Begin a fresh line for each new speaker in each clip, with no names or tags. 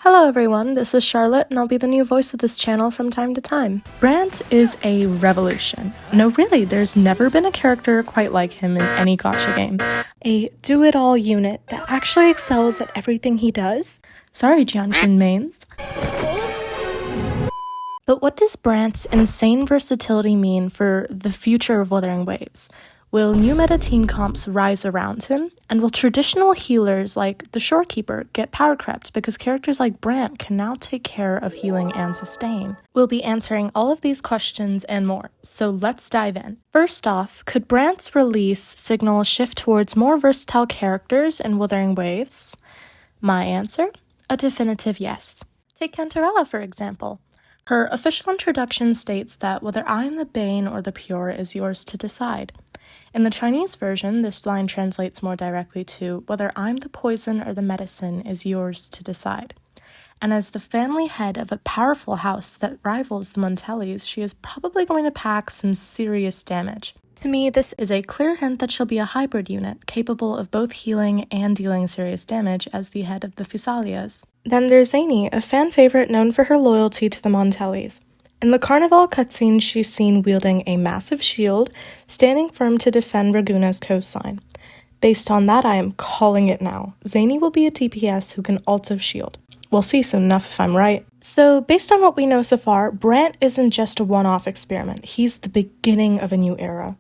Hello everyone, this is Charlotte and I'll be the new voice of this channel from time to time. Brant is a revolution. No really, there's never been a character quite like him in any gacha game. A do-it-all unit that actually excels at everything he does. Sorry Jianshin mains. But what does Brant's insane versatility mean for the future of Wuthering Waves? Will new meta team comps rise around him? And will traditional healers like the Shorekeeper get power crept because characters like Brant can now take care of healing and sustain? We'll be answering all of these questions and more, so let's dive in. First off, could Brant's release signal a shift towards more versatile characters in Wuthering Waves? My answer? A definitive yes. Take Cantarella for example. Her official introduction states that whether I am the Bane or the Pure is yours to decide. In the Chinese version, this line translates more directly to whether I'm the poison or the medicine is yours to decide. And as the family head of a powerful house that rivals the Montellis, she is probably going to pack some serious damage. To me, this is a clear hint that she'll be a hybrid unit, capable of both healing and dealing serious damage as the head of the Fusalias. Then there's Zany, a fan favorite known for her loyalty to the Montellis. In the Carnival cutscene, she's seen wielding a massive shield, standing firm to defend Raguna's coastline. Based on that, I am calling it now. Zany will be a DPS who can also shield. We'll see soon enough if I'm right. So, based on what we know so far, Brant isn't just a one-off experiment. He's the beginning of a new era.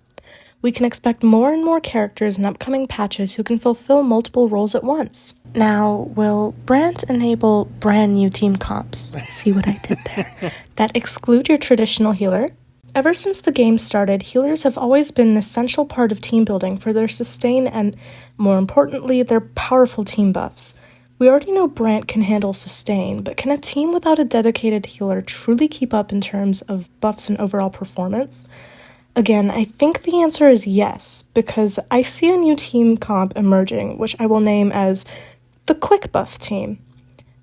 We can expect more and more characters in upcoming patches who can fulfill multiple roles at once. Now, will Brant enable brand new team comps? See what I did there? That exclude your traditional healer? Ever since the game started, healers have always been an essential part of team building for their sustain and, more importantly, their powerful team buffs. We already know Brant can handle sustain, but can a team without a dedicated healer truly keep up in terms of buffs and overall performance? Again, I think the answer is yes, because I see a new team comp emerging, which I will name as the Quick Buff team.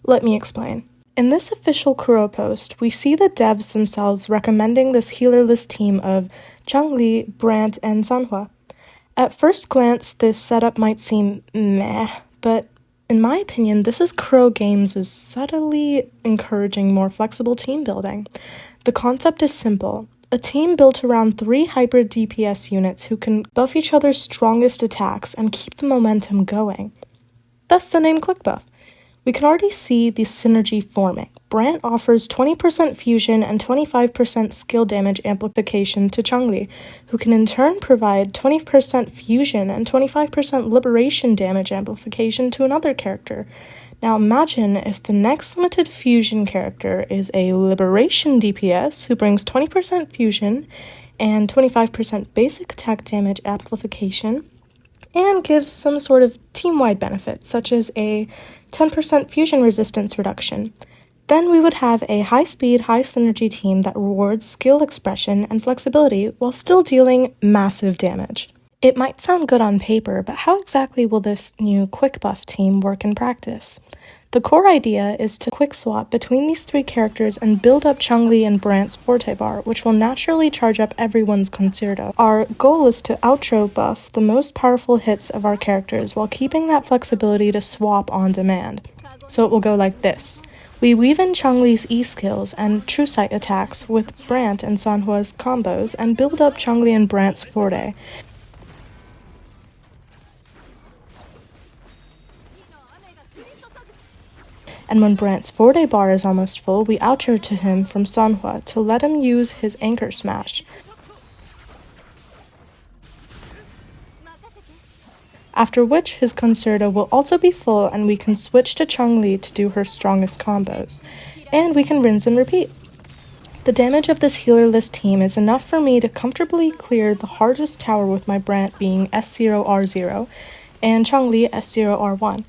Let me explain. In this official Kuro post, we see the devs themselves recommending this healerless team of Changli, Brant, and Sanhua. At first glance, this setup might seem meh, but in my opinion, this is Kuro Games' subtly encouraging more flexible team building. The concept is simple. A team built around 3 hybrid DPS units who can buff each other's strongest attacks and keep the momentum going. Thus the name Quick Buff. We can already see the synergy forming. Brant offers 20% fusion and 25% skill damage amplification to Changli, who can in turn provide 20% fusion and 25% liberation damage amplification to another character. Now imagine if the next limited fusion character is a liberation DPS who brings 20% fusion and 25% basic attack damage amplification and gives some sort of team-wide benefit, such as a 10% fusion resistance reduction. Then we would have a high-speed, high-synergy team that rewards skill expression and flexibility while still dealing massive damage. It might sound good on paper, but how exactly will this new Quick Buff team work in practice? The core idea is to quick swap between these 3 characters and build up Changli and Brant's Forte bar, which will naturally charge up everyone's Concerto. Our goal is to outro buff the most powerful hits of our characters while keeping that flexibility to swap on demand. So it will go like this. We weave in Changli's E-skills and True Sight attacks with Brant and Sanhua's combos and build up Changli and Brant's Forte. And when Brant's Forte bar is almost full, we outro to him from Sanhua to let him use his Anchor Smash. After which, his Concerto will also be full and we can switch to Changli to do her strongest combos. And we can rinse and repeat. The damage of this healerless team is enough for me to comfortably clear the hardest tower with my Brant being S0R0 and Changli S0R1.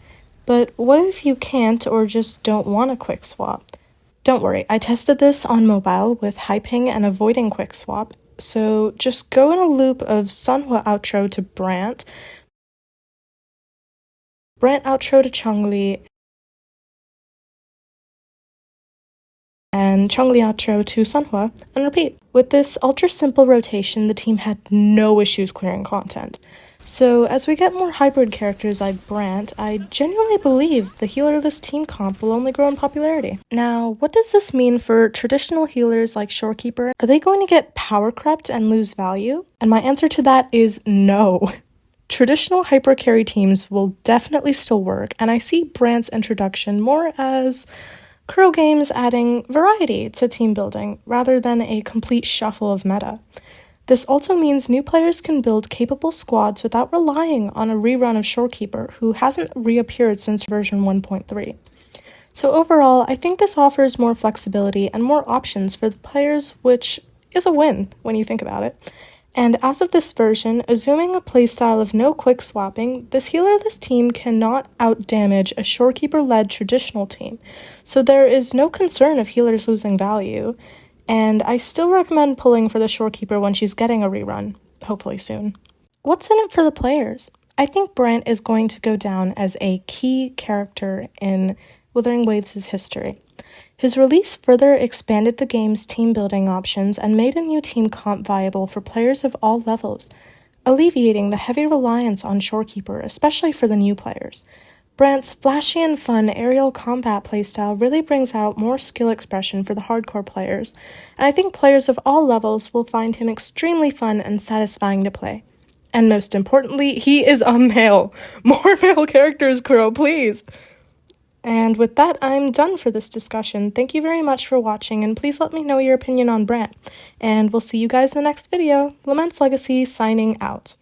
But what if you can't or just don't want a quick swap? Don't worry, I tested this on mobile with high ping and avoiding quick swap, so just go in a loop of Sanhua outro to Brant, Brant outro to Changli, and Changli outro to Sanhua, and repeat. With this ultra-simple rotation, the team had no issues clearing content. So, as we get more hybrid characters like Brant, I genuinely believe the healerless team comp will only grow in popularity. Now, what does this mean for traditional healers like Shorekeeper? Are they going to get power crept and lose value? And my answer to that is no. Traditional hyper carry teams will definitely still work, and I see Brant's introduction more as Kuro Games adding variety to team building rather than a complete shuffle of meta. This also means new players can build capable squads without relying on a rerun of Shorekeeper, who hasn't reappeared since version 1.3. So overall, I think this offers more flexibility and more options for the players, which is a win when you think about it. And as of this version, assuming a playstyle of no quick swapping, this healerless team cannot outdamage a Shorekeeper-led traditional team, so there is no concern of healers losing value. And I still recommend pulling for the Shorekeeper when she's getting a rerun, hopefully soon. What's in it for the players? I think Brant is going to go down as a key character in Wuthering Waves' history. His release further expanded the game's team building options and made a new team comp viable for players of all levels, alleviating the heavy reliance on Shorekeeper, especially for the new players. Brant's flashy and fun aerial combat playstyle really brings out more skill expression for the hardcore players, and I think players of all levels will find him extremely fun and satisfying to play. And most importantly, he is a male! More male characters, Kuro, please! And with that, I'm done for this discussion. Thank you very much for watching, and please let me know your opinion on Brant. And we'll see you guys in the next video. Lament's Legacy signing out.